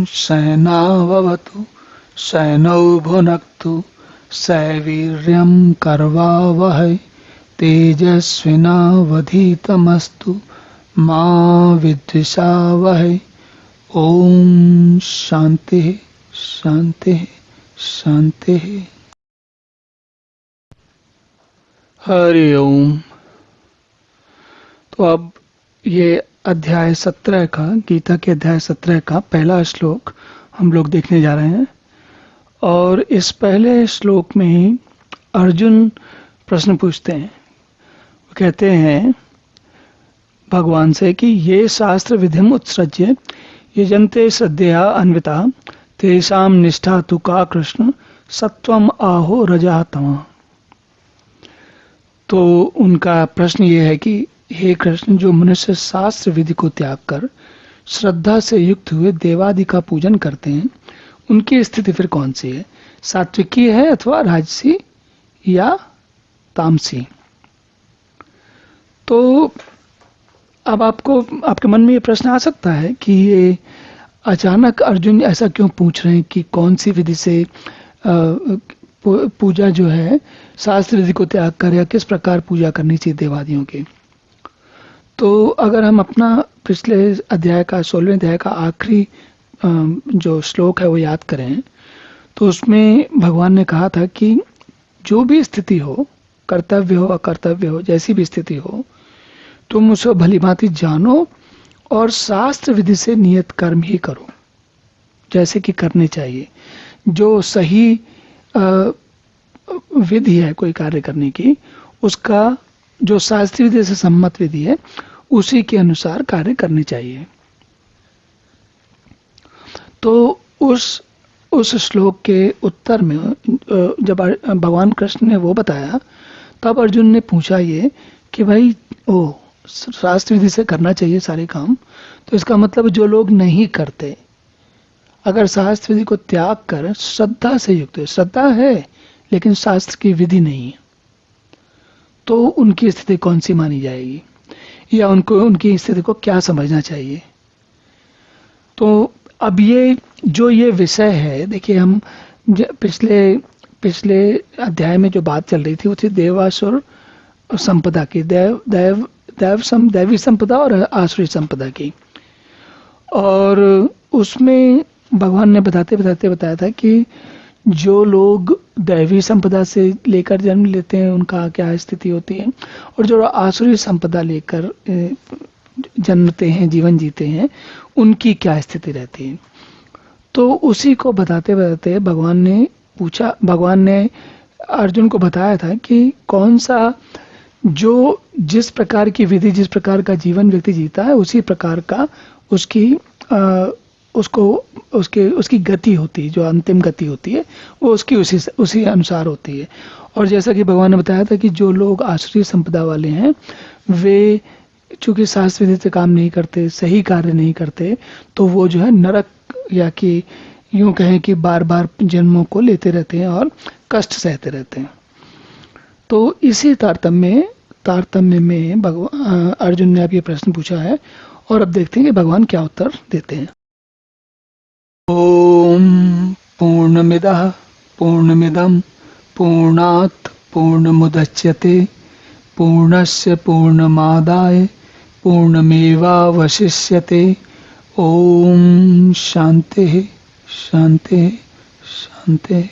सहनाववतु सहनौ भुनक्तु सवीर्यं कर्वावहै तेजस्विनावधीतमस्तु मा विद्विषावहै। ओम शांति शांति शांति। हरि ओम। तो अब ये अध्याय 17 का, गीता के अध्याय 17 का पहला श्लोक हम लोग देखने जा रहे हैं। और इस पहले श्लोक में ही अर्जुन प्रश्न पूछते हैं। वो कहते हैं भगवान से कि ये शास्त्र विधिम उत्सृज्य यजन्ते श्रद्धया अन्विता तेषां निष्ठा तु का कृष्ण सत्वम आहो रजः तमः। तो उनका प्रश्न ये है कि हे कृष्ण, जो मनुष्य शास्त्र विधि को त्याग कर श्रद्धा से युक्त हुए देवादि का पूजन करते हैं, उनकी स्थिति फिर कौन सी है? सात्विकी है अथवा राजसी या तामसी? तो अब आपको, आपके मन में ये प्रश्न आ सकता है कि ये अचानक अर्जुन ऐसा क्यों पूछ रहे हैं कि कौन सी विधि से पूजा जो है शास्त्र विधि को त्याग कर, या किस प्रकार पूजा करनी चाहिए देवादियों की। तो अगर हम अपना पिछले अध्याय का 16वें अध्याय का आखिरी जो श्लोक है वो याद करें, तो उसमें भगवान ने कहा था कि जो भी स्थिति हो, कर्तव्य हो अकर्तव्य हो, जैसी भी स्थिति हो, तुम उसे भली भांति जानो और शास्त्र विधि से नियत कर्म ही करो जैसे कि करने चाहिए। जो सही विधि है कोई कार्य करने की, उसका जो शास्त्रीय विधि से सम्मत विधि है उसी के अनुसार कार्य करने चाहिए। तो उस श्लोक के उत्तर में जब भगवान कृष्ण ने वो बताया, तब अर्जुन ने पूछा ये कि भाई शास्त्र विधि से करना चाहिए सारे काम, तो इसका मतलब जो लोग नहीं करते, अगर शास्त्र विधि को त्याग कर श्रद्धा से युक्त है, श्रद्धा है लेकिन शास्त्र की विधि नहीं है, तो उनकी स्थिति कौन सी मानी जाएगी, या उनको उनकी स्थिति को क्या समझना चाहिए। तो अब ये विषय है, देखिए हम पिछले अध्याय में जो बात चल रही थी वो थी देवासुर संपदा की, दैवी संपदा और आसुरी संपदा की। और उसमें भगवान ने बताते बताया था कि जो लोग दैवी संपदा से लेकर जन्म लेते हैं उनका क्या स्थिति होती है, और जो आसुरी संपदा लेकर जन्मते हैं, जीवन जीते हैं, उनकी क्या स्थिति रहती है। तो उसी को बताते बताते भगवान ने अर्जुन को बताया था कि कौन सा, जो जिस प्रकार की विधि, जिस प्रकार का जीवन व्यक्ति जीता है, उसी प्रकार का उसकी गति होती है, जो अंतिम गति होती है वो उसकी उसी अनुसार होती है। और जैसा कि भगवान ने बताया था कि जो लोग आसुरी संपदा वाले हैं, वे चूंकि शास्त्र विधि से काम नहीं करते, सही कार्य नहीं करते, तो वो जो है नरक, या कि यूं कहें कि बार बार जन्मों को लेते रहते हैं और कष्ट सहते रहते हैं। तो इसी तारतम्य में अर्जुन ने अब ये प्रश्न पूछा है, और अब देखते हैं कि भगवान क्या उत्तर देते हैं। ओम पूर्णमिदः पूर्णमिदं पूर्णात् पूर्णमुदच्यते पूर्णस्य पूर्णमादाय पूर्णमेवावशिष्यते। ओम शांति शांति शांति।